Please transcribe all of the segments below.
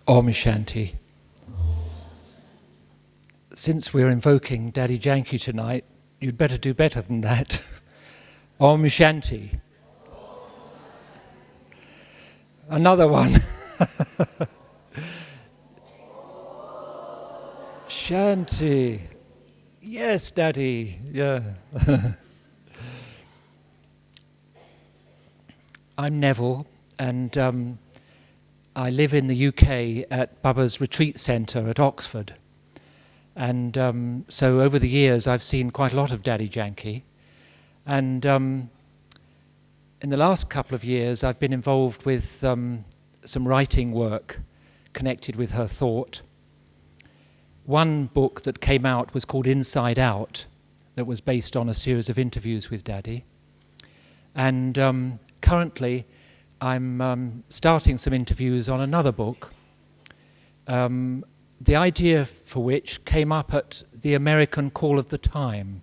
Om Shanti. Since we're invoking Dadi Janki tonight, you'd better do better than that. Om Shanti. Another one. Shanti. Yes, Daddy. Yeah. I'm Neville, and I live in the UK at Baba's Retreat Centre at Oxford. And so over the years I've seen quite a lot of Dadi Janki. And in the last couple of years I've been involved with some writing work connected with her thought. One book that came out was called Inside Out, that was based on a series of interviews with Dadi. And currently I'm starting some interviews on another book, the idea for which came up at the American Call of the Time.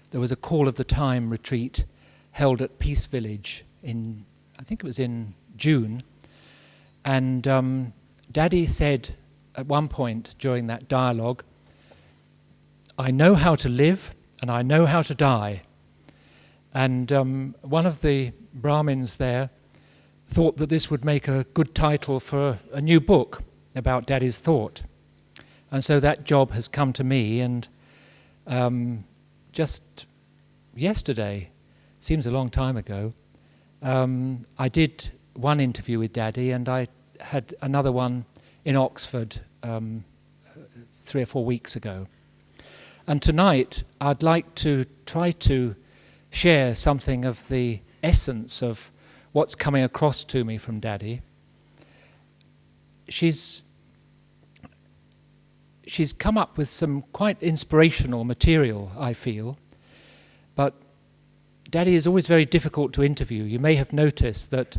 There was a Call of the Time retreat held at Peace Village in, I think it was in June, and Dadi said at one point during that dialogue, "I know how to live and I know how to die." And one of the Brahmins there thought that this would make a good title for a new book about Dadi's thought. And so that job has come to me, and just yesterday, seems a long time ago, I did one interview with Dadi, and I had another one in Oxford 3 or 4 weeks ago. And tonight I'd like to try to share something of the essence of what's coming across to me from Dadi. She's come up with some quite inspirational material, I feel, but Dadi is always very difficult to interview. You may have noticed that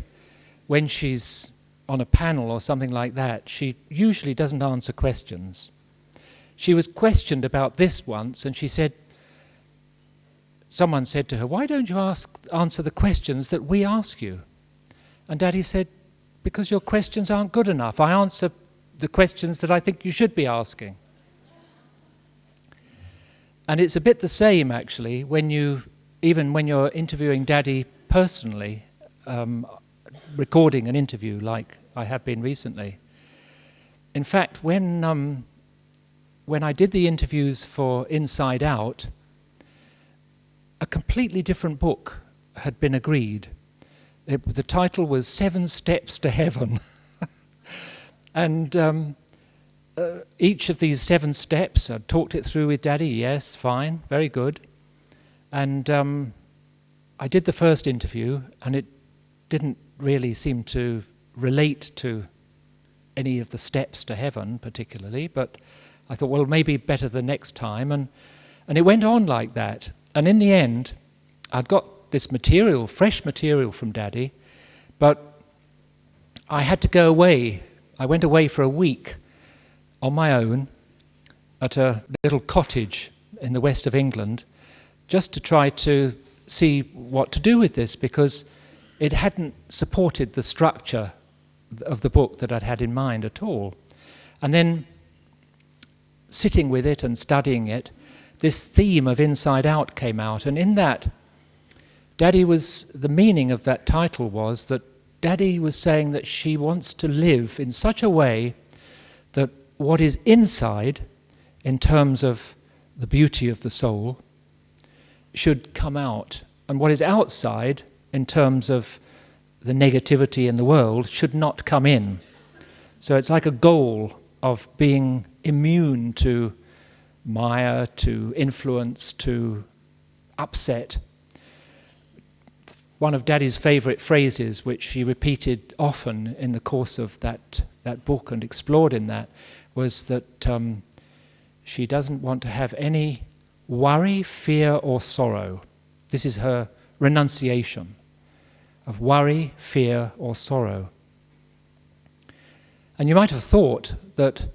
when she's on a panel or something like that, she usually doesn't answer questions. She was questioned about this once, and she said, someone said to her, "Why don't you answer the questions that we ask you?" And Dadi said, "Because your questions aren't good enough. I answer the questions that I think you should be asking." And it's a bit the same, actually, even when you're interviewing Dadi personally, recording an interview like I have been recently. In fact, when I did the interviews for Inside Out, a completely different book had been agreed. The title was 7 Steps to Heaven. And each of these 7 steps, I talked it through with Dadi, yes, fine, very good. And I did the first interview, and it didn't really seem to relate to any of the steps to heaven particularly, but I thought, well, maybe better the next time. And it went on like that. And in the end, I'd got this material, fresh material from Dadi, but I had to go away. I went away for a week on my own at a little cottage in the west of England just to try to see what to do with this, because it hadn't supported the structure of the book that I'd had in mind at all. And then sitting with it and studying it, this theme of Inside Out came out, and in that, the meaning of that title was that Dadi was saying that she wants to live in such a way that what is inside, in terms of the beauty of the soul, should come out, and what is outside, in terms of the negativity in the world, should not come in. So it's like a goal of being immune to Maya, to influence, to upset. One of Dadi's favourite phrases, which she repeated often in the course of that book and explored in that, was that she doesn't want to have any worry, fear or sorrow. This is her renunciation of worry, fear or sorrow. And you might have thought that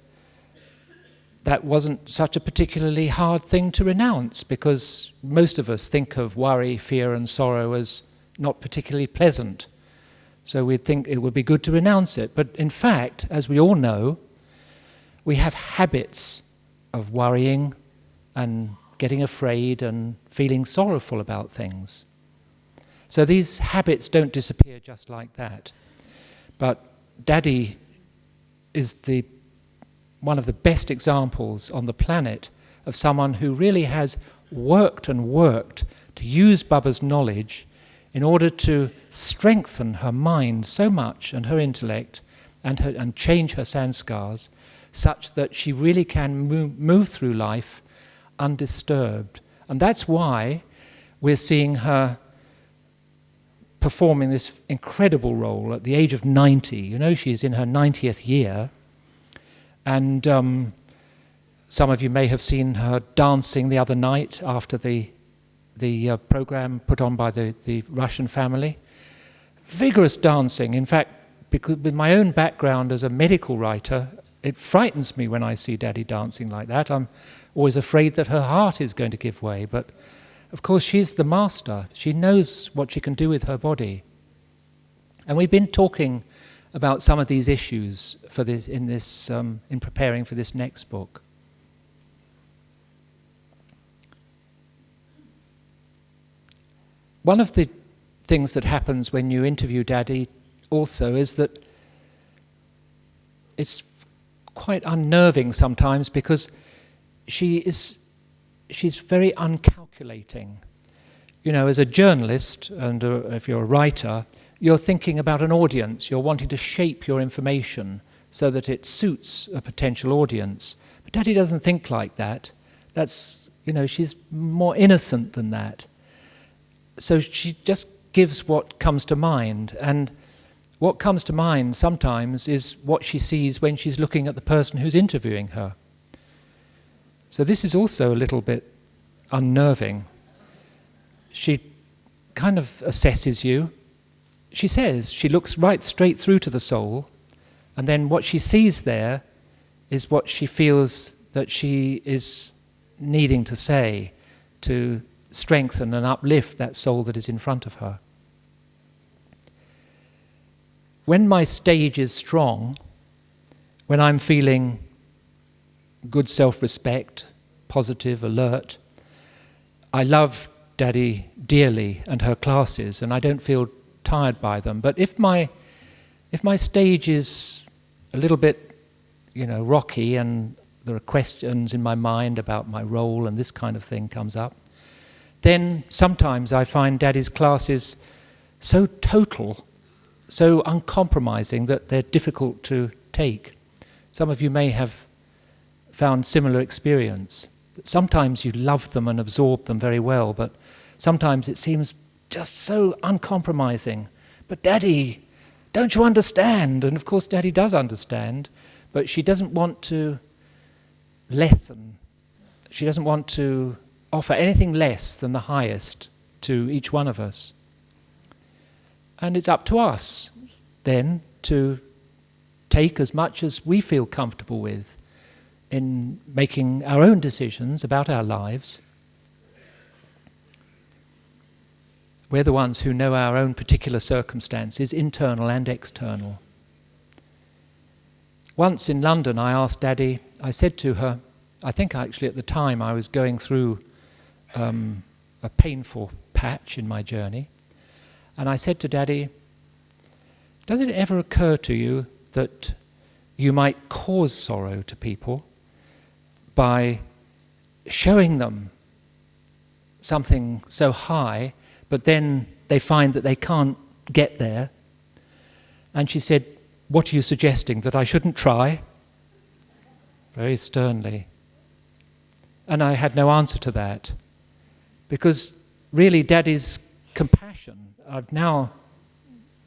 that wasn't such a particularly hard thing to renounce, because most of us think of worry, fear and sorrow as not particularly pleasant. So we'd think it would be good to renounce it. But in fact, as we all know, we have habits of worrying and getting afraid and feeling sorrowful about things. So these habits don't disappear just like that. But Dadi is one of the best examples on the planet of someone who really has worked and worked to use Baba's knowledge in order to strengthen her mind so much and her intellect and change her sanskars such that she really can move through life undisturbed. And that's why we're seeing her performing this incredible role at the age of 90. You know, she's in her 90th year. And some of you may have seen her dancing the other night after the program put on by the Russian family. Vigorous dancing. In fact, because with my own background as a medical writer, it frightens me when I see Dadi dancing like that. I'm always afraid that her heart is going to give way. But of course, she's the master. She knows what she can do with her body. And we've been talking about some of these issues for this in preparing for this next book. One of the things that happens when you interview Dadi also is that it's quite unnerving sometimes because she's very uncalculating. You know, as a journalist and if you're a writer, you're thinking about an audience. You're wanting to shape your information so that it suits a potential audience. But Dadi doesn't think like that. That's, you know, she's more innocent than that. So she just gives what comes to mind. And what comes to mind sometimes is what she sees when she's looking at the person who's interviewing her. So this is also a little bit unnerving. She kind of assesses you. She says, she looks right straight through to the soul, and then what she sees there is what she feels that she is needing to say to strengthen and uplift that soul that is in front of her. When my stage is strong, when I'm feeling good self-respect, positive, alert, I love Dadi dearly and her classes, and I don't feel tired by them. But if my stage is a little bit, you know, rocky, and there are questions in my mind about my role and this kind of thing comes up, then sometimes I find Dadi's classes so total, so uncompromising that they're difficult to take. Some of you may have found similar experience. Sometimes you love them and absorb them very well, but sometimes it seems just so uncompromising. But Dadi, don't you understand? And of course Dadi does understand, but she doesn't want to lessen. She doesn't want to offer anything less than the highest to each one of us. And it's up to us then to take as much as we feel comfortable with in making our own decisions about our lives. We're the ones who know our own particular circumstances, internal and external. Once in London, I asked Dadi, I said to her, I think actually at the time I was going through a painful patch in my journey, and I said to Dadi, does it ever occur to you that you might cause sorrow to people by showing them something so high, but then they find that they can't get there? And she said, what are you suggesting, that I shouldn't try? Very sternly. And I had no answer to that, because really Dadi's compassion, I've now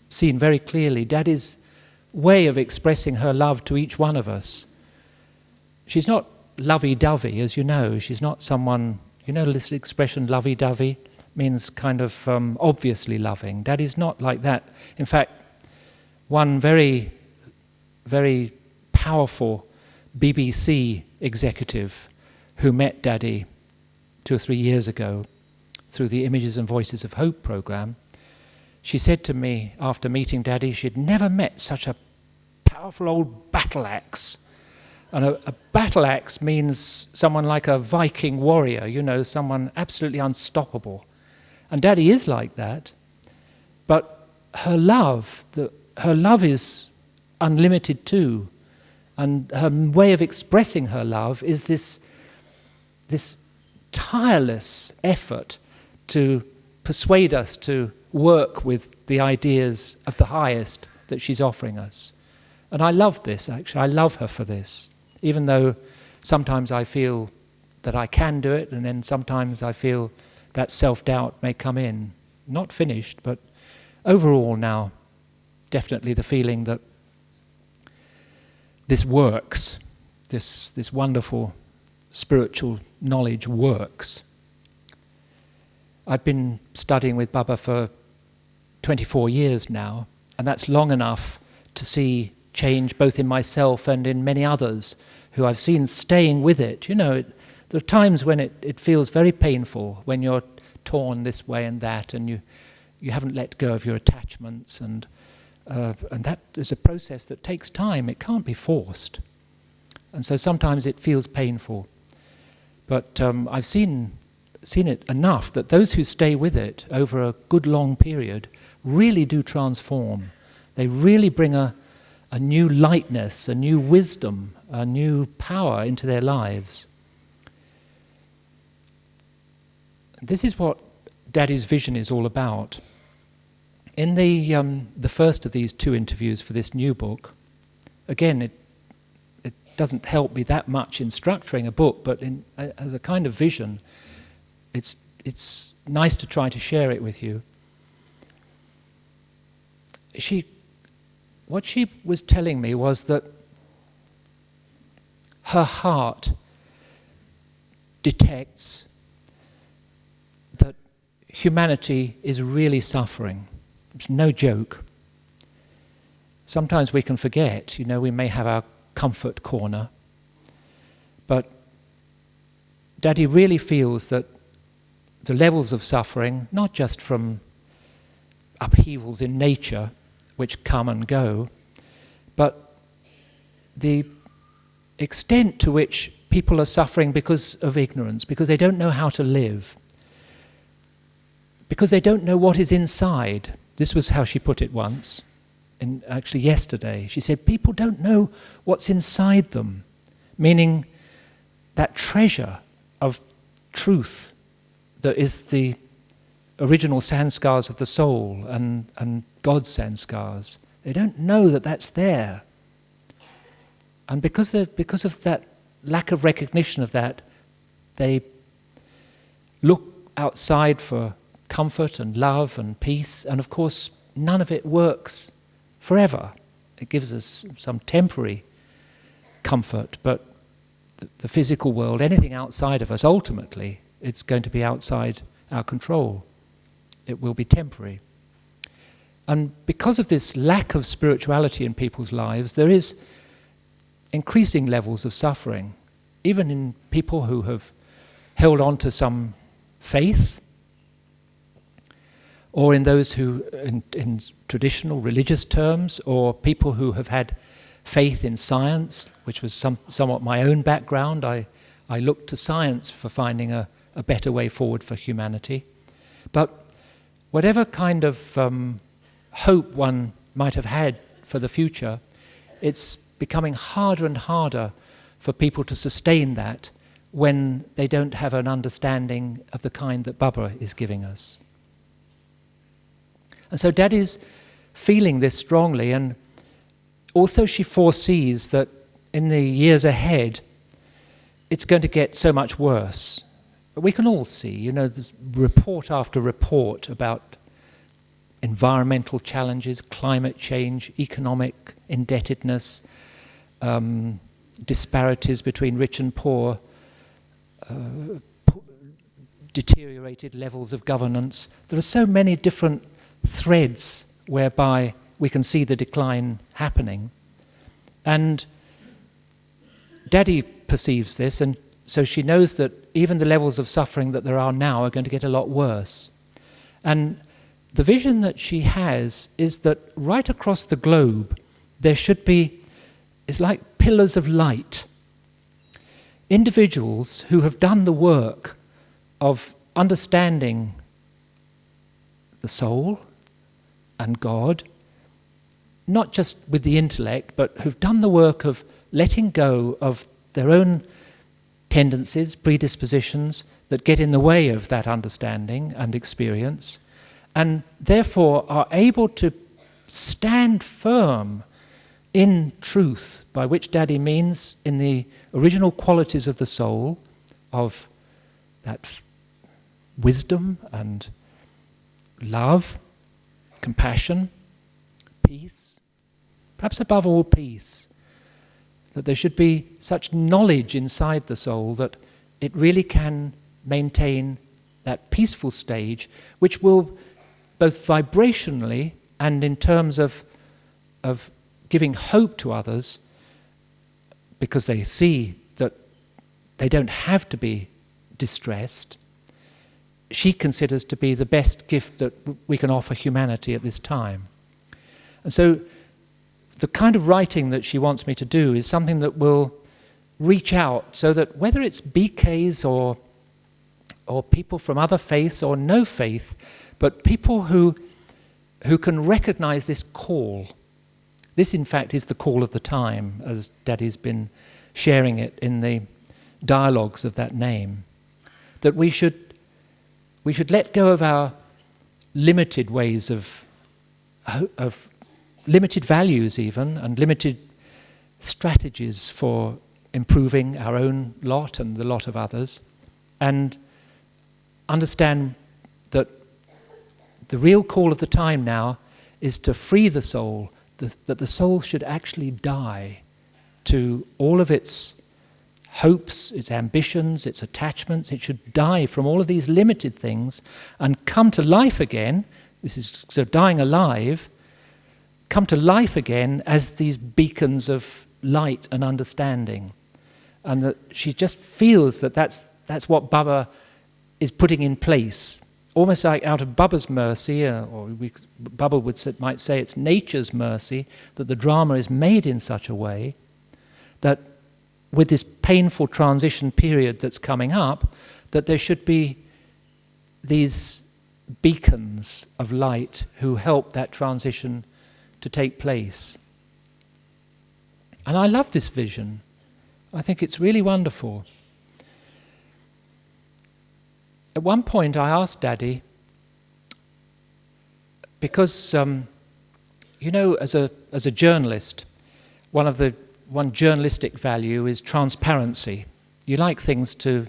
seen very clearly, Dadi's way of expressing her love to each one of us. She's not lovey-dovey, as you know. She's not someone, you know this expression lovey-dovey means kind of obviously loving. Dadi's not like that. In fact, one very, very powerful BBC executive who met Dadi 2 or 3 years ago through the Images and Voices of Hope program, she said to me after meeting Daddy, she'd never met such a powerful old battle axe. And a battle axe means someone like a Viking warrior, you know, someone absolutely unstoppable. And Daddy is like that. But her love is unlimited too. And her way of expressing her love is this tireless effort to persuade us to work with the ideas of the highest that she's offering us. And I love this, actually. I love her for this. Even though sometimes I feel that I can do it, and then sometimes I feel that self-doubt may come in. Not finished, but overall now, definitely the feeling that this works, this wonderful spiritual knowledge works. I've been studying with Baba for 24 years now, and that's long enough to see change both in myself and in many others who I've seen staying with it. You know, there are times when it feels very painful, when you're torn this way and that, and you haven't let go of your attachments, and that is a process that takes time. It can't be forced. And so sometimes it feels painful. But I've seen it enough that those who stay with it over a good long period really do transform. They really bring a new lightness, a new wisdom, a new power into their lives. This is what Daddy's vision is all about. In the first of these 2 interviews for this new book, again, it doesn't help me that much in structuring a book, but as a kind of vision, it's nice to try to share it with you. What she was telling me was that her heart detects that humanity is really suffering. It's no joke. Sometimes we can forget, you know, we may have our comfort corner, but Daddy really feels that the levels of suffering, not just from upheavals in nature, which come and go, but the extent to which people are suffering because of ignorance, because they don't know how to live, because they don't know what is inside. This was how she put it once, and actually yesterday. She said, people don't know what's inside them, meaning that treasure of truth that is the original sanskars of the soul and God's sanskars. They don't know that that's there. And because of that lack of recognition of that, they look outside for comfort and love and peace, and of course none of it works forever. It gives us some temporary comfort, but the physical world, anything outside of us, ultimately, it's going to be outside our control. It will be temporary. And because of this lack of spirituality in people's lives, there is increasing levels of suffering, even in people who have held on to some faith, or in those who, in traditional religious terms, or people who have had faith in science, which was somewhat my own background. I looked to science for finding a better way forward for humanity. But whatever kind of hope one might have had for the future, it's becoming harder and harder for people to sustain that when they don't have an understanding of the kind that Baba is giving us. And so Daddy's feeling this strongly, and also she foresees that in the years ahead it's going to get so much worse. But we can all see, you know, there's report after report about environmental challenges, climate change, economic indebtedness, disparities between rich and poor, deteriorated levels of governance. There are so many different threads whereby we can see the decline happening. And Daddy perceives this, and so she knows that even the levels of suffering that there are now are going to get a lot worse. And the vision that she has is that right across the globe there should be, it's like pillars of light. Individuals who have done the work of understanding the soul and God, not just with the intellect, but who've done the work of letting go of their own tendencies, predispositions that get in the way of that understanding and experience, and therefore are able to stand firm in truth, by which Dadi means in the original qualities of the soul, of that wisdom and love, compassion, peace, perhaps above all peace, that there should be such knowledge inside the soul that it really can maintain that peaceful stage, which will both vibrationally and in terms of giving hope to others, because they see that they don't have to be distressed, she considers to be the best gift that we can offer humanity at this time. And so the kind of writing that she wants me to do is something that will reach out, so that whether it's BKs or people from other faiths or no faith, but people who can recognize this call. This, in fact, is the call of the time, as Dadi's been sharing it in the dialogues of that name. That we should let go of our limited ways of limited values even, and limited strategies for improving our own lot and the lot of others, and understand that the real call of the time now is to free the soul, that the soul should actually die to all of its hopes, its ambitions, its attachments. It should die from all of these limited things and come to life again. This is so dying alive, come to life again as these beacons of light and understanding. And that she just feels that that's what Baba is putting in place, almost like out of Baba's mercy, Baba might say it's nature's mercy, that the drama is made in such a way that with this painful transition period that's coming up, that there should be these beacons of light who help that transition to take place. And I love this vision. I think it's really wonderful. At one point I asked Dadi, because you know, as a journalist, one journalistic value is transparency. You like things to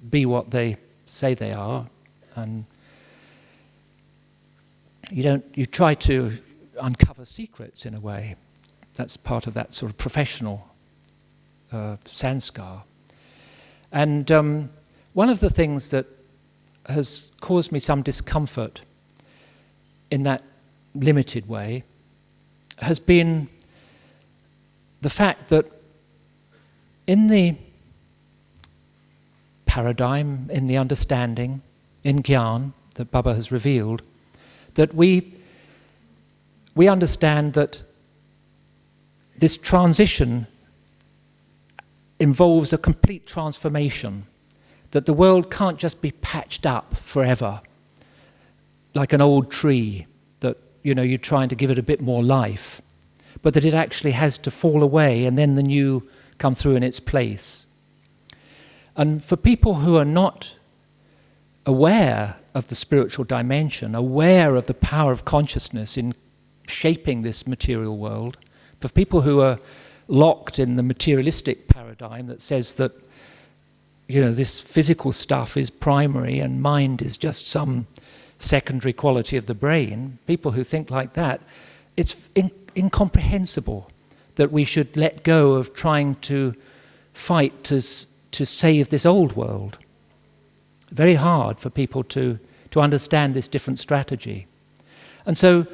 be what they say they are, and you try to uncover secrets in a way. That's part of that sort of professional sanskar. And one of the things that has caused me some discomfort in that limited way has been the fact that in the paradigm, in the understanding, in Gyan that Baba has revealed, that we understand that this transition involves a complete transformation, that the world can't just be patched up forever, like an old tree that, you're trying to give it a bit more life, but that it actually has to fall away and then the new come through in its place. And for people who are not aware of the spiritual dimension, aware of the power of consciousness in shaping this material world, for people who are locked in the materialistic paradigm that says that, this physical stuff is primary and mind is just some secondary quality of the brain, people who think like that, it's incomprehensible that we should let go of trying to fight to save this old world. Very hard for people to understand this different strategy. And so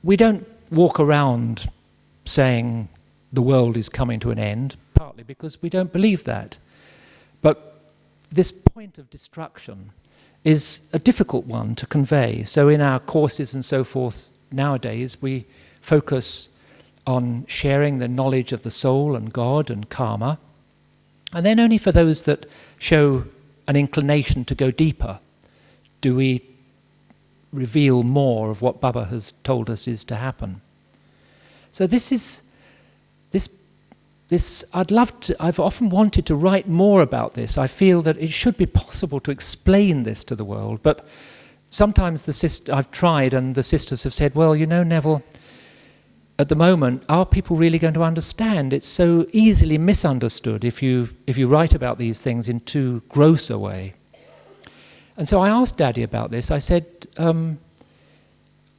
we don't walk around saying the world is coming to an end, partly because we don't believe that. But this point of destruction is a difficult one to convey. So in our courses and so forth nowadays, we focus on sharing the knowledge of the soul and God and karma, and then only for those that show an inclination to go deeper do we reveal more of what Baba has told us is to happen. So I've often wanted to write more about this. I feel that it should be possible to explain this to the world, but sometimes I've tried and the sisters have said, well, you know, Neville, at the moment, are people really going to understand? It's so easily misunderstood if you write about these things in too gross a way. And so I asked Daddy about this. I said,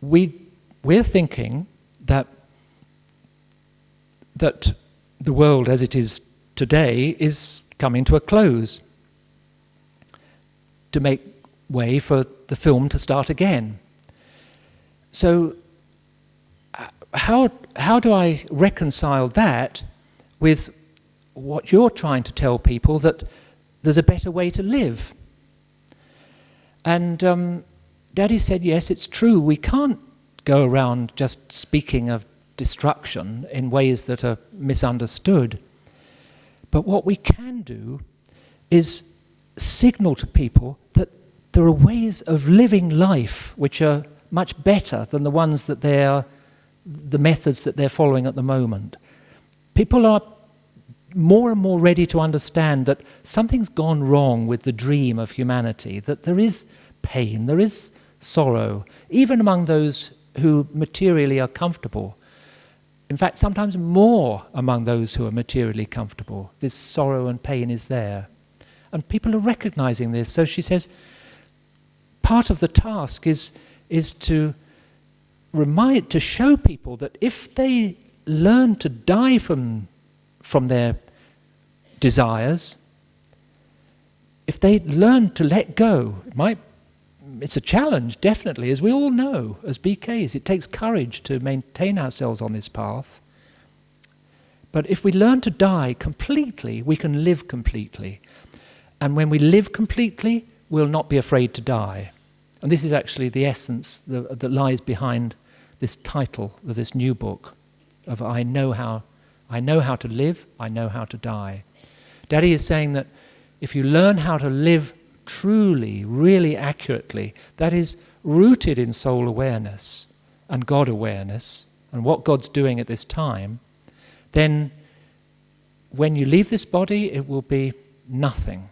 we're thinking that the world as it is today is coming to a close to make way for the film to start again. So how do I reconcile that with what you're trying to tell people, that there's a better way to live? And Daddy said, yes, it's true, we can't go around just speaking of destruction in ways that are misunderstood. But what we can do is signal to people that there are ways of living life which are much better than the ones that the methods that they're following at the moment. People are more and more ready to understand that something's gone wrong with the dream of humanity, that there is pain, there is sorrow, even among those who materially are comfortable. In fact, sometimes more among those who are materially comfortable. This sorrow and pain is there. And people are recognizing this. So she says, part of the task is to show people that if they learn to die from their desires, if they learn to let go, it's a challenge, definitely, as we all know, as BKs. It takes courage to maintain ourselves on this path. But if we learn to die completely, we can live completely. And when we live completely, we'll not be afraid to die. And this is actually the essence that lies behind this title of this new book, of I know how to live, I know how to die. Daddy is saying that if you learn how to live truly, really accurately, that is rooted in soul awareness and God awareness and what God's doing at this time, then when you leave this body, it will be nothing.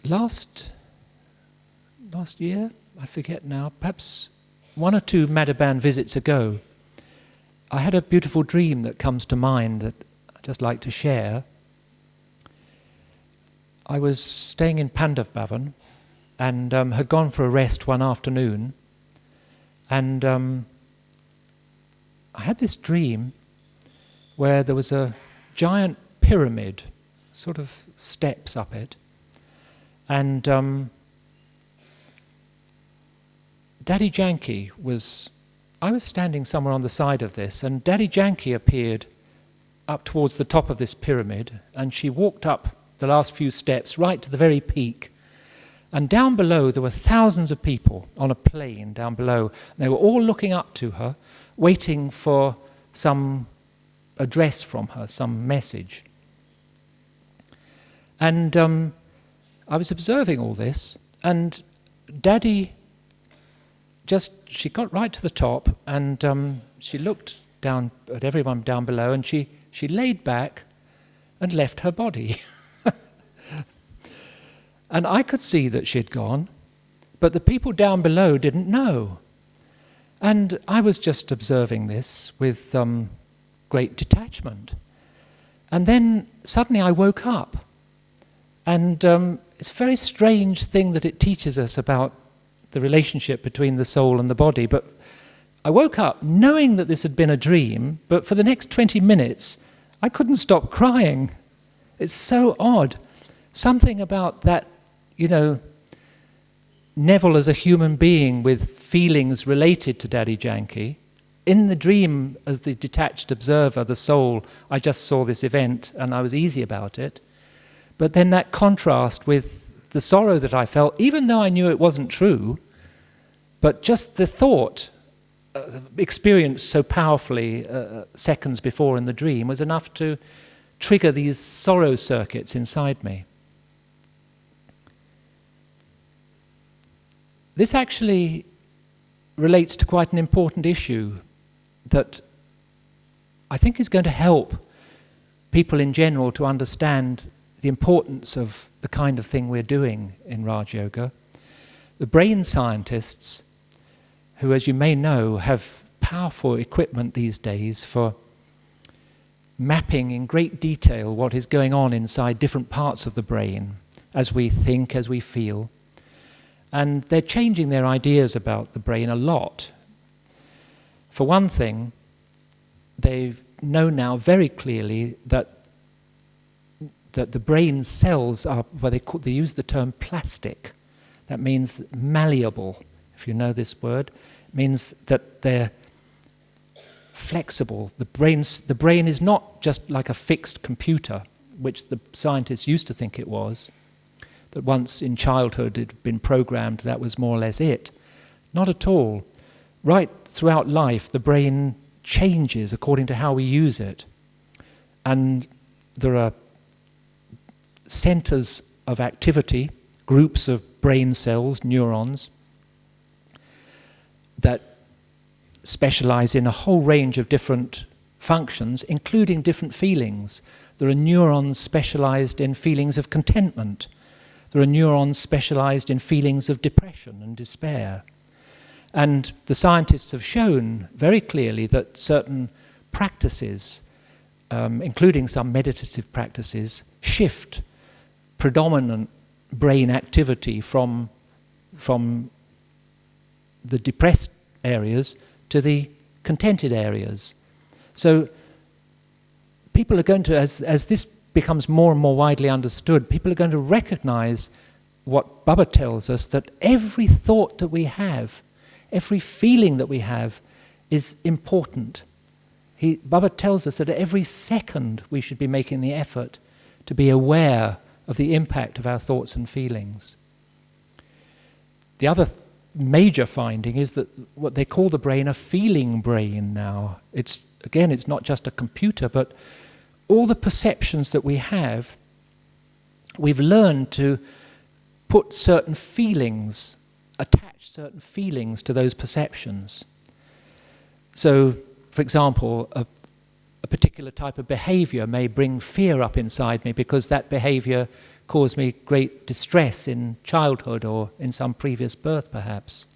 Last year, I forget now, perhaps 1 or 2 Madhaban visits ago, I had a beautiful dream that comes to mind that I'd just like to share. I was staying in Pandav Bhavan and had gone for a rest one afternoon, and I had this dream where there was a giant pyramid, sort of steps up it, and Dadi Janki I was standing somewhere on the side of this, and Dadi Janki appeared up towards the top of this pyramid, and she walked up the last few steps right to the very peak. And down below there were thousands of people on a plain down below. They were all looking up to her, waiting for some address from her, some message. And I was observing all this, and Daddy she got right to the top, and she looked down at everyone down below, and she laid back and left her body. And I could see that she'd gone, but the people down below didn't know. And I was just observing this with great detachment. And then suddenly I woke up. And it's a very strange thing that it teaches us about the relationship between the soul and the body. But I woke up knowing that this had been a dream, but for the next 20 minutes, I couldn't stop crying. It's so odd. Something about that, Neville as a human being with feelings related to Dadi Janki. In the dream, as the detached observer, the soul, I just saw this event and I was easy about it. But then that contrast with the sorrow that I felt, even though I knew it wasn't true, but just the thought experienced so powerfully seconds before in the dream was enough to trigger these sorrow circuits inside me. This actually relates to quite an important issue that I think is going to help people in general to understand the importance of the kind of thing we're doing in Raj Yoga. The brain scientists, who, as you may know, have powerful equipment these days for mapping in great detail what is going on inside different parts of the brain as we think, as we feel. And they're changing their ideas about the brain a lot. For one thing, they know now very clearly that the brain cells are, well, they use the term plastic. That means malleable, if you know this word. It means that they're flexible. The brain is not just like a fixed computer, which the scientists used to think it was, that once in childhood it had been programmed, that was more or less it. Not at all. Right throughout life, the brain changes according to how we use it. And there are centers of activity, groups of brain cells, neurons, that specialize in a whole range of different functions, including different feelings. There are neurons specialized in feelings of contentment. There are neurons specialized in feelings of depression and despair. And the scientists have shown very clearly that certain practices, including some meditative practices, shift predominant brain activity from the depressed areas to the contented areas. So people are going to, as this becomes more and more widely understood, people are going to recognize what Baba tells us, that every thought that we have, every feeling that we have is important. Baba tells us that at every second we should be making the effort to be aware of the impact of our thoughts and feelings. The other major finding is that what they call the brain a feeling brain now. It's not just a computer, but all the perceptions that we have, we've learned to put certain feelings, attach certain feelings to those perceptions. So, for example, a particular type of behavior may bring fear up inside me because that behavior caused me great distress in childhood or in some previous birth, perhaps.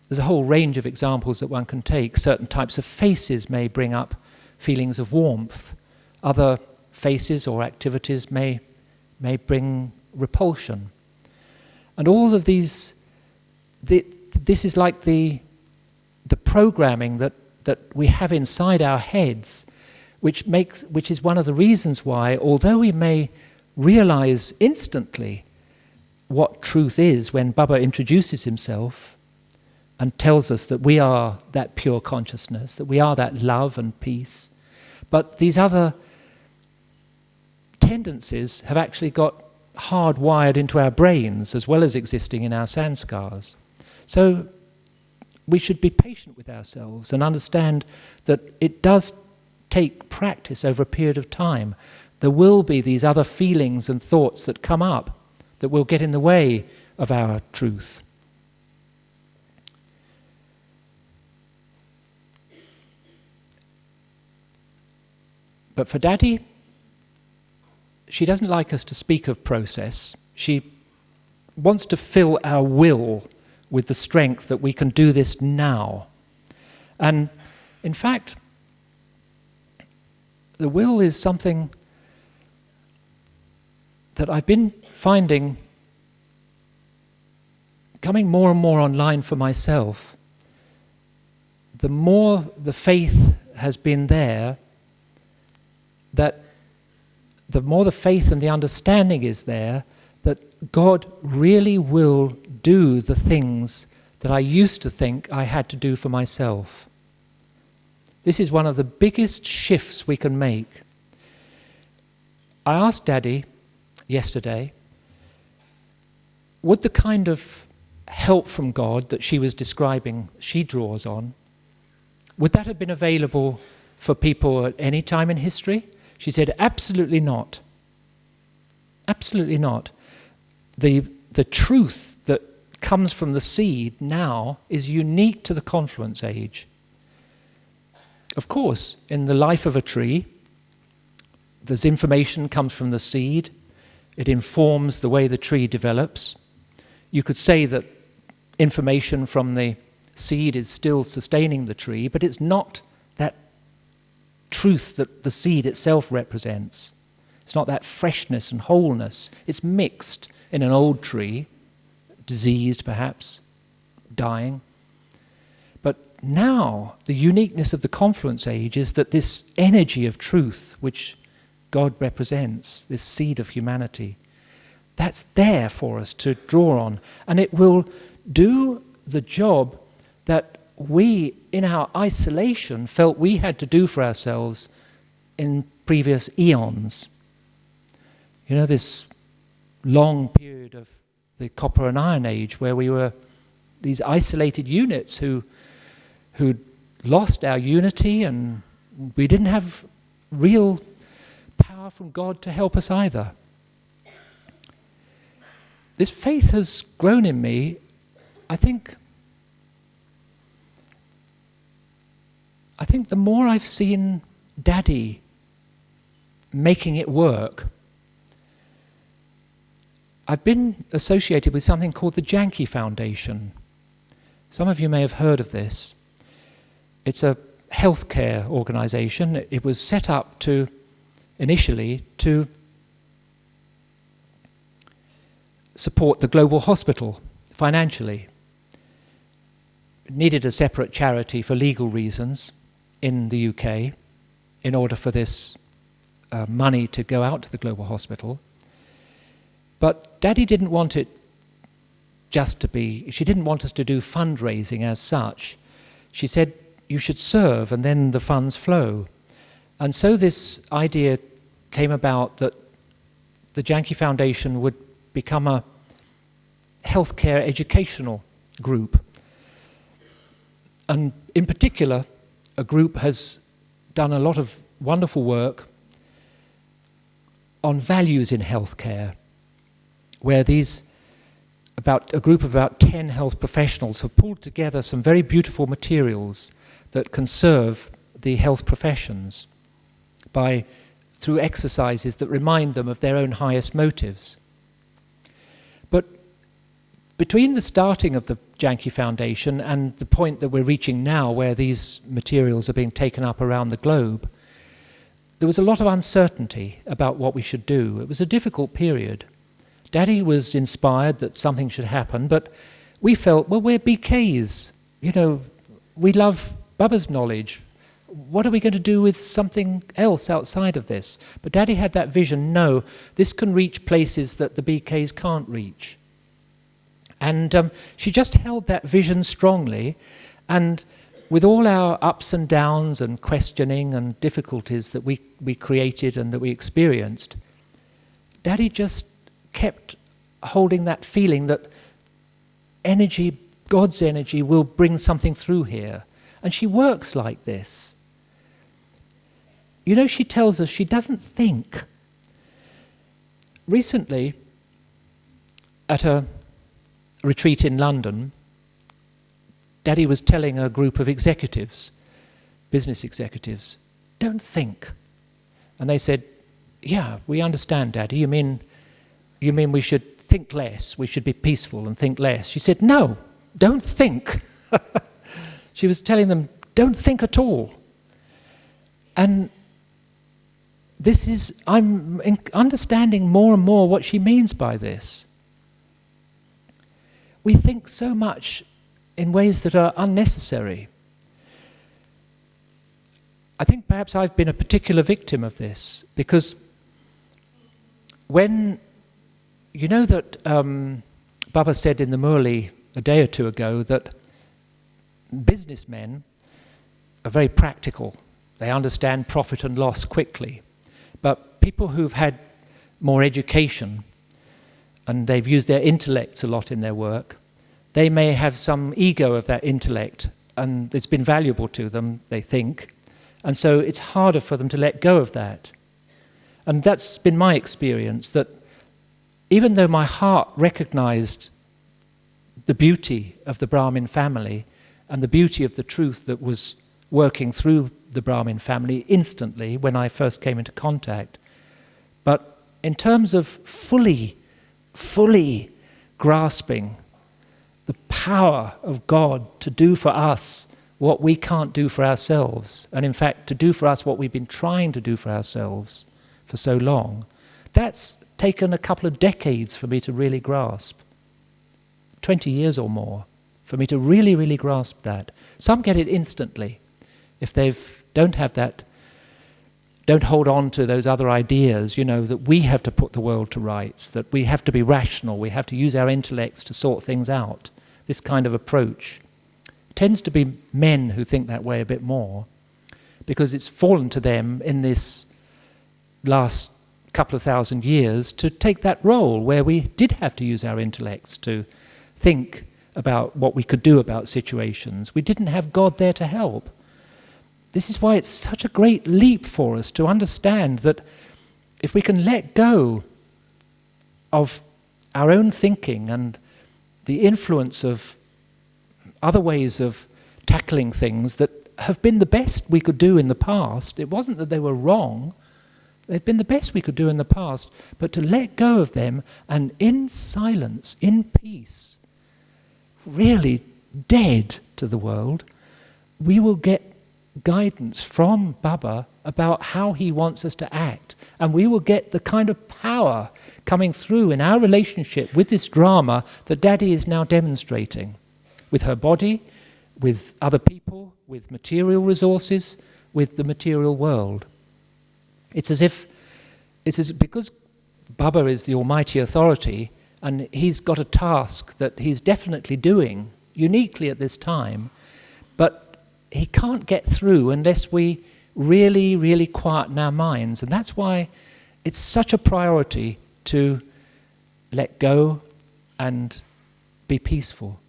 There's a whole range of examples that one can take. Certain types of faces may bring up feelings of warmth. Other faces or activities may bring repulsion. And all of these, this is like the programming that we have inside our heads, which is one of the reasons why, although we may realize instantly what truth is when Baba introduces himself and tells us that we are that pure consciousness, that we are that love and peace, but these other tendencies have actually got hardwired into our brains as well as existing in our sanskars. So we should be patient with ourselves and understand that it does take practice over a period of time. There will be these other feelings and thoughts that come up that will get in the way of our truth. But for Dadi, she doesn't like us to speak of process. She wants to fill our will with the strength that we can do this now. And in fact, the will is something that I've been finding coming more and more online for myself. The more the faith has been there, that the more the faith and the understanding is there, that God really will do the things that I used to think I had to do for myself. This is one of the biggest shifts we can make. I asked Dadi yesterday, would the kind of help from God that she was describing, she draws on, would that have been available for people at any time in history? She said, absolutely not. Absolutely not. The truth that comes from the seed now is unique to the confluence age. Of course, in the life of a tree, there's information comes from the seed. It informs the way the tree develops. You could say that information from the seed is still sustaining the tree, but it's not that truth that the seed itself represents. It's not that freshness and wholeness. It's mixed in an old tree, diseased perhaps, dying. But now, the uniqueness of the confluence age is that this energy of truth, which God represents, this seed of humanity, that's there for us to draw on. And it will do the job that we, in our isolation, felt we had to do for ourselves in previous eons. You know, this long period of the Copper and Iron Age where we were these isolated units who lost our unity, and we didn't have real power from God to help us either. This faith has grown in me, I think the more I've seen Daddy making it work. I've been associated with something called the Janki Foundation. Some of you may have heard of this. It's a healthcare organization. It was set up initially to support the global hospital financially. It needed a separate charity for legal reasons in the UK in order for this money to go out to the global hospital. But Daddy didn't want it just to be, she didn't want us to do fundraising as such. She said, you should serve and then the funds flow. And so this idea came about that the Janki Foundation would become a healthcare educational group. And in particular, a group has done a lot of wonderful work on values in healthcare, where a group of about 10 health professionals have pulled together some very beautiful materials that can serve the health professions through exercises that remind them of their own highest motives. But between the starting of the Janki Foundation and the point that we're reaching now, where these materials are being taken up around the globe, there was a lot of uncertainty about what we should do. It was a difficult period. Daddy was inspired that something should happen, but we felt, well, we're BKs. You know, we love Baba's knowledge. What are we going to do with something else outside of this? But Daddy had that vision, no, this can reach places that the BKs can't reach. And she just held that vision strongly, and with all our ups and downs and questioning and difficulties that we created and that we experienced, Daddy just kept holding that feeling that energy, God's energy, will bring something through here. And she works like this. You know, she tells us she doesn't think. Recently, at a retreat in London, Daddy was telling a group of executives, business executives, don't think. And they said, yeah, we understand, Daddy. You mean we should think less, we should be peaceful and think less? She said, no, don't think. She was telling them, don't think at all. And I'm understanding more and more what she means by this. We think so much in ways that are unnecessary. I think perhaps I've been a particular victim of this, because when, you know that Baba said in the Murli a day or two ago that businessmen are very practical. They understand profit and loss quickly. But people who've had more education, and they've used their intellects a lot in their work, they may have some ego of that intellect, and it's been valuable to them, they think, and so it's harder for them to let go of that. And that's been my experience, that even though my heart recognized the beauty of the Brahmin family and the beauty of the truth that was working through the Brahmin family instantly when I first came into contact, but in terms of fully grasping the power of God to do for us what we can't do for ourselves, and in fact to do for us what we've been trying to do for ourselves for so long, that's taken a couple of decades for me to really grasp. 20 years or more for me to really grasp that. Some get it instantly. If they don't have that, don't hold on to those other ideas, that we have to put the world to rights, that we have to be rational, we have to use our intellects to sort things out. This kind of approach tends to be men who think that way a bit more, because it's fallen to them in this last couple of thousand years to take that role where we did have to use our intellects to think about what we could do about situations. We didn't have God there to help. This is why it's such a great leap for us to understand that if we can let go of our own thinking and the influence of other ways of tackling things that have been the best we could do in the past, it wasn't that they were wrong, they'd been the best we could do in the past, but to let go of them and in silence, in peace, really dead to the world, we will get guidance from Baba about how he wants us to act, and we will get the kind of power coming through in our relationship with this drama that Dadi is now demonstrating, with her body, with other people, with material resources, with the material world. It's as if because Baba is the almighty authority and he's got a task that he's definitely doing uniquely at this time, but he can't get through unless we really quieten our minds. And that's why it's such a priority to let go and be peaceful.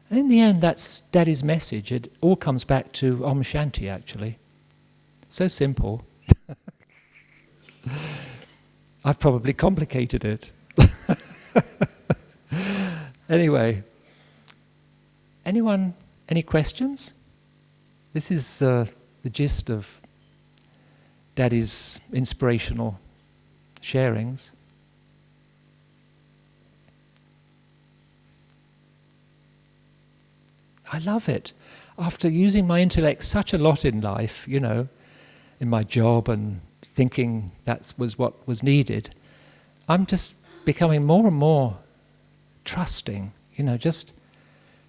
And in the end, that's Dadi's message. It all comes back to Om Shanti, actually. So simple. I've probably complicated it. Anyway, anyone, any questions? This is the gist of Dadi's inspirational sharings. I love it. After using my intellect such a lot in life, in my job and thinking that was what was needed, I'm just becoming more and more trusting, just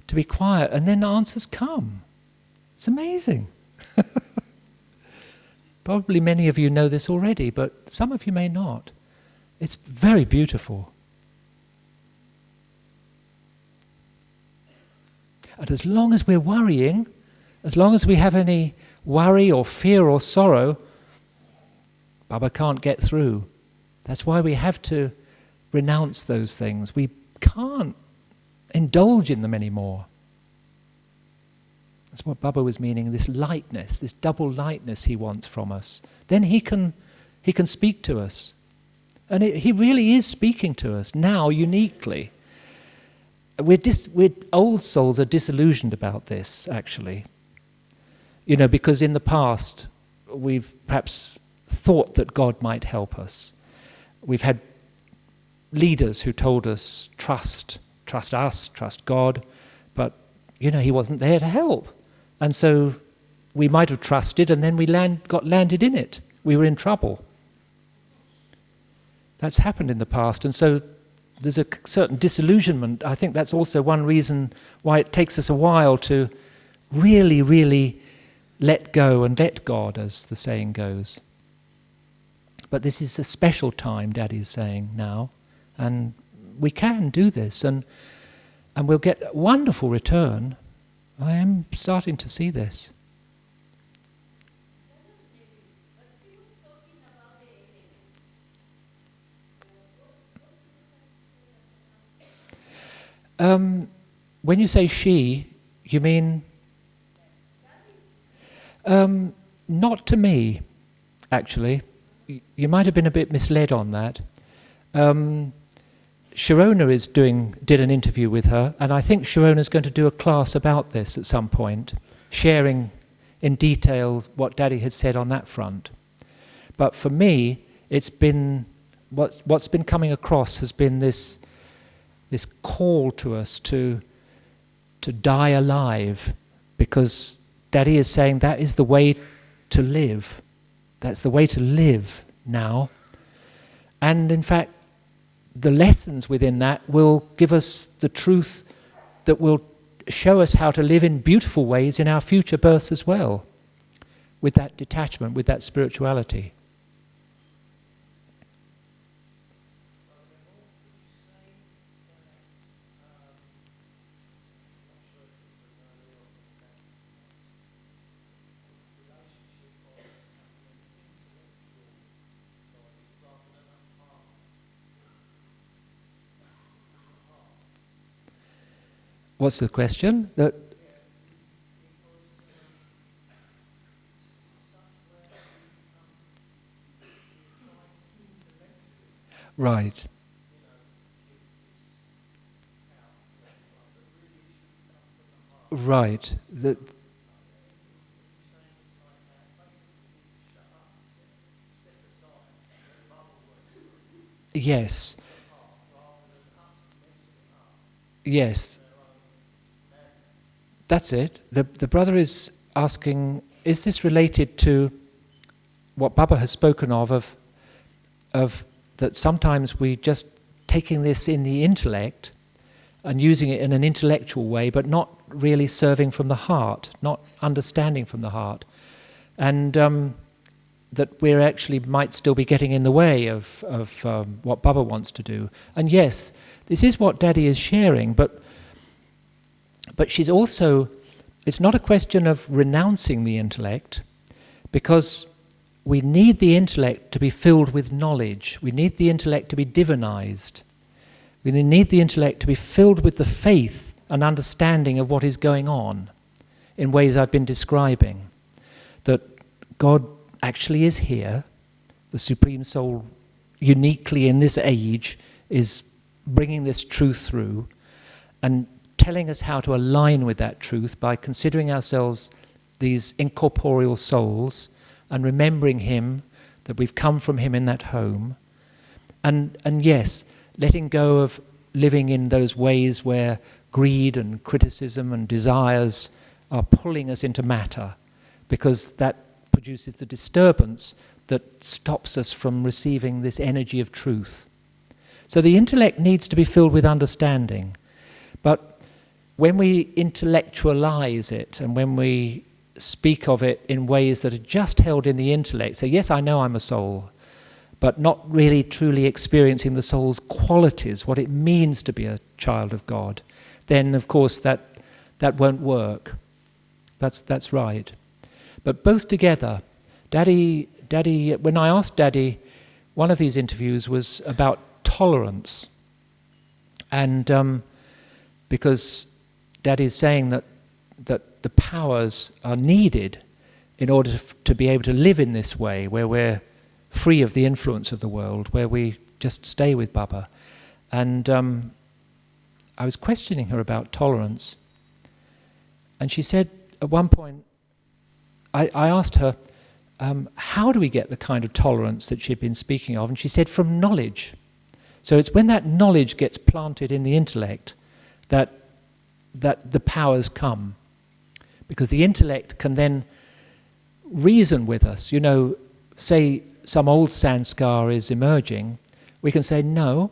to be quiet, and then the answers come. It's amazing. Probably many of you know this already, but some of you may not. It's very beautiful. And as long as we're worrying, as long as we have any worry or fear or sorrow, Baba can't get through. That's why we have to renounce those things. We can't indulge in them anymore. That's what Baba was meaning, this lightness, this double lightness he wants from us. Then he can speak to us. And he really is speaking to us now uniquely. We're old souls are disillusioned about this, actually. Because in the past, we've perhaps thought that God might help us. We've had leaders who told us, trust us, trust God, but, he wasn't there to help. And so we might have trusted, and then we got landed in it. We were in trouble. That's happened in the past, and so there's a certain disillusionment. I think that's also one reason why it takes us a while to really let go and let God, as the saying goes. But this is a special time, Dadi is saying now, and we can do this, and we'll get a wonderful return. I am starting to see this. When you say she, you mean... not to me, actually. You might have been a bit misled on that. Sharona did an interview with her, and I think Sharona's going to do a class about this at some point, sharing in detail what Daddy had said on that front. But for me, it's been what's been coming across has been this call to us to die alive, because Daddy is saying that is the way to live. That's the way to live now. And in fact, the lessons within that will give us the truth that will show us how to live in beautiful ways in our future births as well, with that detachment, with that spirituality. What's the question? Right. Right. Yes. Yes. That's it. The brother is asking, is this related to what Baba has spoken of that sometimes we just taking this in the intellect and using it in an intellectual way, but not really serving from the heart, not understanding from the heart, and that we actually might still be getting in the way of what Baba wants to do. And yes, this is what Daddy is sharing, but she's also, it's not a question of renouncing the intellect, because we need the intellect to be filled with knowledge. We need the intellect to be divinized. We need the intellect to be filled with the faith and understanding of what is going on in ways I've been describing. That God actually is here, the Supreme Soul uniquely in this age is bringing this truth through and telling us how to align with that truth by considering ourselves these incorporeal souls and remembering Him, that we've come from Him in that home. And yes, letting go of living in those ways where greed and criticism and desires are pulling us into matter, because that produces the disturbance that stops us from receiving this energy of truth. So the intellect needs to be filled with understanding. But when we intellectualize it and when we speak of it in ways that are just held in the intellect, so yes, I know I'm a soul, but not really truly experiencing the soul's qualities, what it means to be a child of God, then of course that won't work. That's right. But both together, Daddy, when I asked Daddy, one of these interviews was about tolerance. And because Daddy's saying that the powers are needed in order to be able to live in this way, where we're free of the influence of the world, where we just stay with Baba. And I was questioning her about tolerance. And she said, at one point, I asked her, how do we get the kind of tolerance that she'd been speaking of? And she said, from knowledge. So it's when that knowledge gets planted in the intellect that the powers come. Because the intellect can then reason with us. You know, say some old sanskar is emerging, we can say, no,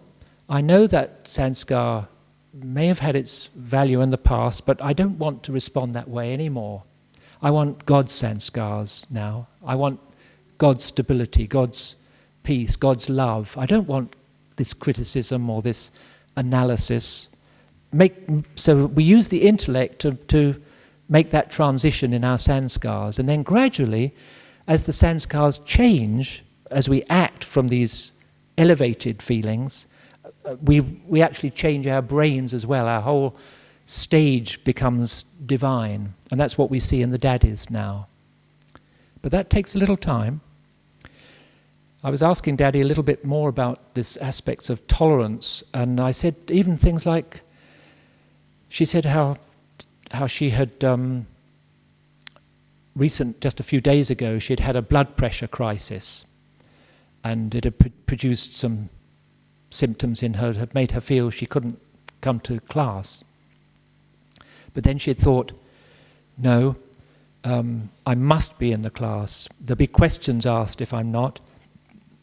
I know that sanskar may have had its value in the past, but I don't want to respond that way anymore. I want God's sanskars now. I want God's stability, God's peace, God's love. I don't want this criticism or this analysis. So we use the intellect to make that transition in our sanskars. And then gradually, as the sanskars change, as we act from these elevated feelings, we actually change our brains as well. Our whole stage becomes divine, and that's what we see in the daddies now. But that takes a little time. I was asking Daddy a little bit more about this aspects of tolerance, and I said even things like, she said how she had just a few days ago, she'd had a blood pressure crisis, and it had produced some symptoms in her that had made her feel she couldn't come to class. But then she had thought, no, I must be in the class. There'll be questions asked if I'm not.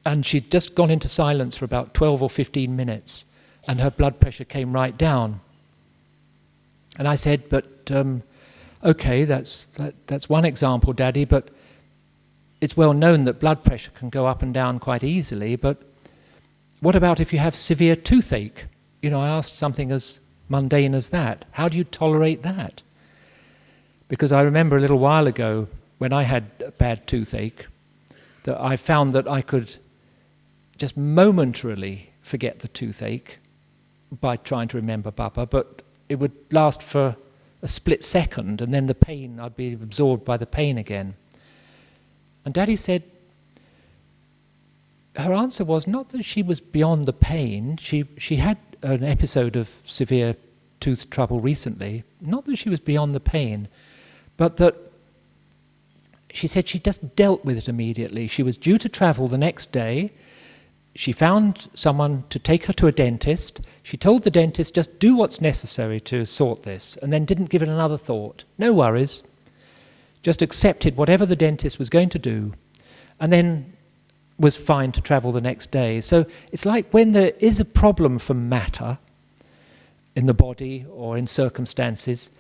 And she'd just gone into silence for about 12 or 15 minutes, and her blood pressure came right down. And I said, but okay, that's one example, Daddy, but it's well known that blood pressure can go up and down quite easily, but what about if you have severe toothache? You know, I asked something as mundane as that. How do you tolerate that? Because I remember a little while ago when I had a bad toothache, that I found that I could just momentarily forget the toothache by trying to remember Baba, but it would last for a split second, and then the pain, I'd be absorbed by the pain again. And Daddy said, her answer was not that she was beyond the pain. She had an episode of severe tooth trouble recently, not that she was beyond the pain, but that she said she just dealt with it immediately. She was due to travel the next day. She found someone to take her to a dentist. She told the dentist, just do what's necessary to sort this, and then didn't give it another thought. No worries. Just accepted whatever the dentist was going to do, and then was fine to travel the next day. So it's like when there is a problem from matter in the body or in circumstances,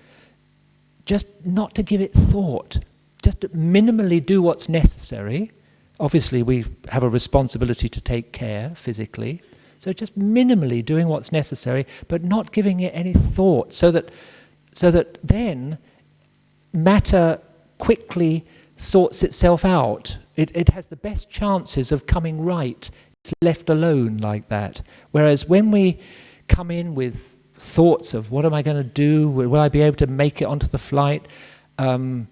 just not to give it thought. Just minimally do what's necessary. Obviously, we have a responsibility to take care physically. So just minimally doing what's necessary, but not giving it any thought, so that then matter quickly sorts itself out. It has the best chances of coming right. It's left alone like that. Whereas when we come in with thoughts of what am I going to do? Will I be able to make it onto the flight? Can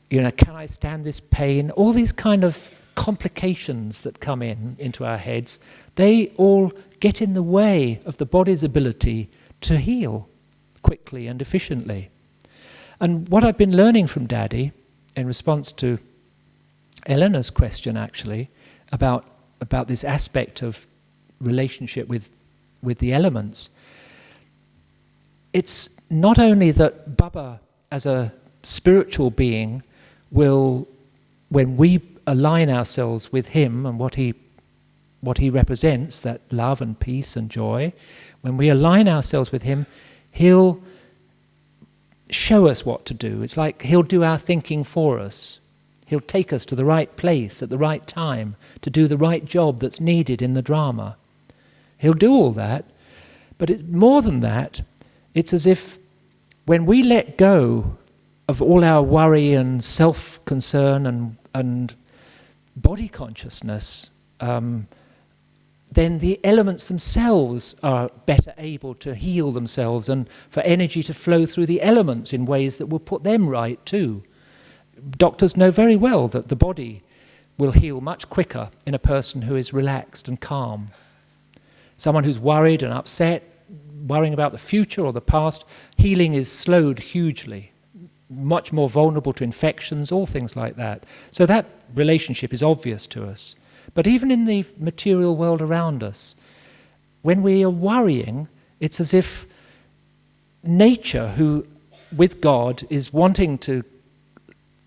I stand this pain? All these kind of complications that come into our heads, they all get in the way of the body's ability to heal quickly and efficiently. And what I've been learning from Daddy, in response to Eleanor's question actually, about this aspect of relationship with the elements, it's not only that Baba as a spiritual being will, when we align ourselves with him and what he represents, that love and peace and joy, when we align ourselves with him, he'll show us what to do. It's like he'll do our thinking for us. He'll take us to the right place at the right time to do the right job that's needed in the drama. He'll do all that, but it's more than that. It's as if when we let go of all our worry and self-concern and body consciousness, then the elements themselves are better able to heal themselves and for energy to flow through the elements in ways that will put them right too. Doctors know very well that the body will heal much quicker in a person who is relaxed and calm. Someone who's worried and upset, worrying about the future or the past, healing is slowed hugely, much more vulnerable to infections, all things like that. So that relationship is obvious to us. But even in the material world around us, when we are worrying, it's as if nature, who with God is wanting to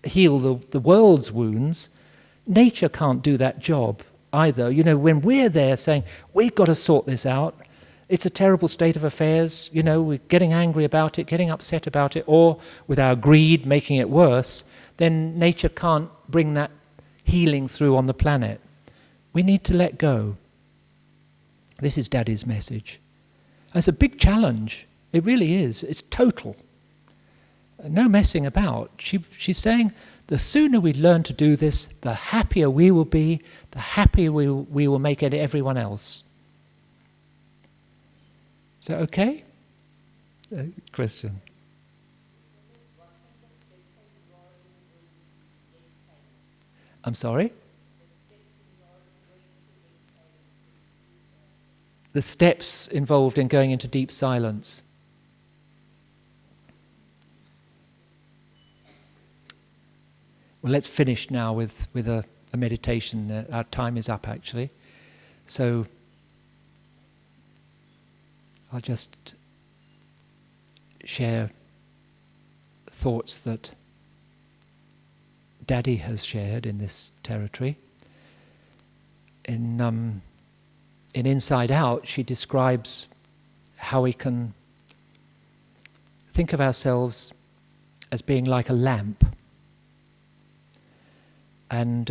heal the world's wounds, nature can't do that job either. You know, when we're there saying, we've got to sort this out, it's a terrible state of affairs, you know, we're getting angry about it, getting upset about it, or with our greed making it worse, then nature can't bring that healing through on the planet. We need to let go. This is Daddy's message. It's a big challenge. It really is. It's total. No messing about. She's saying the sooner we learn to do this, the happier we will be, the happier we will make everyone else. Is that okay? Question. I'm sorry? The steps involved in going into deep silence. Well, let's finish now with a meditation. Our time is up, actually. So I'll just share thoughts that Dadi has shared in this territory. In Inside Out, she describes how we can think of ourselves as being like a lamp. And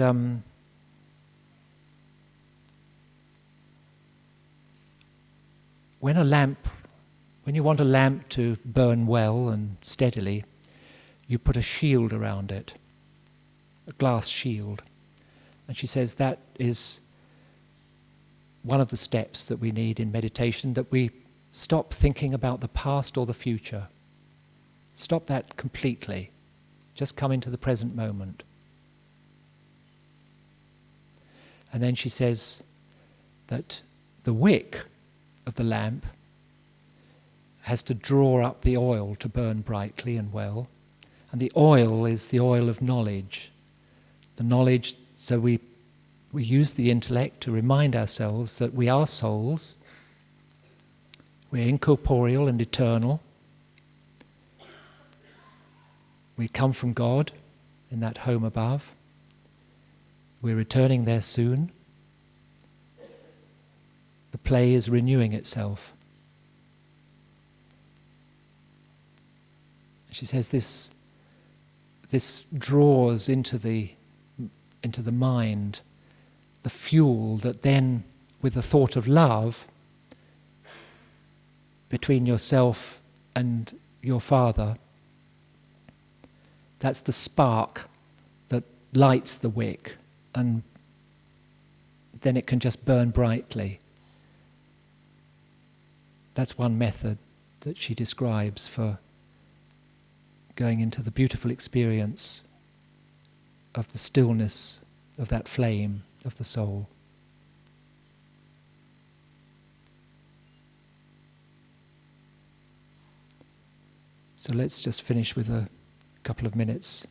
when you want a lamp to burn well and steadily, you put a shield around it, a glass shield. And she says that is one of the steps that we need in meditation, that we stop thinking about the past or the future. Stop that completely. Just come into the present moment. And then she says that the wick of the lamp has to draw up the oil to burn brightly and well. And the oil is the oil of knowledge. The knowledge, so we use the intellect to remind ourselves that we are souls, we're incorporeal and eternal. We come from God in that home above. We're returning there soon. The play is renewing itself. She says this draws into the mind the fuel that then, with the thought of love between yourself and your Father, that's the spark that lights the wick, and then it can just burn brightly. That's one method that she describes for going into the beautiful experience of the stillness of that flame of the soul. So let's just finish with a couple of minutes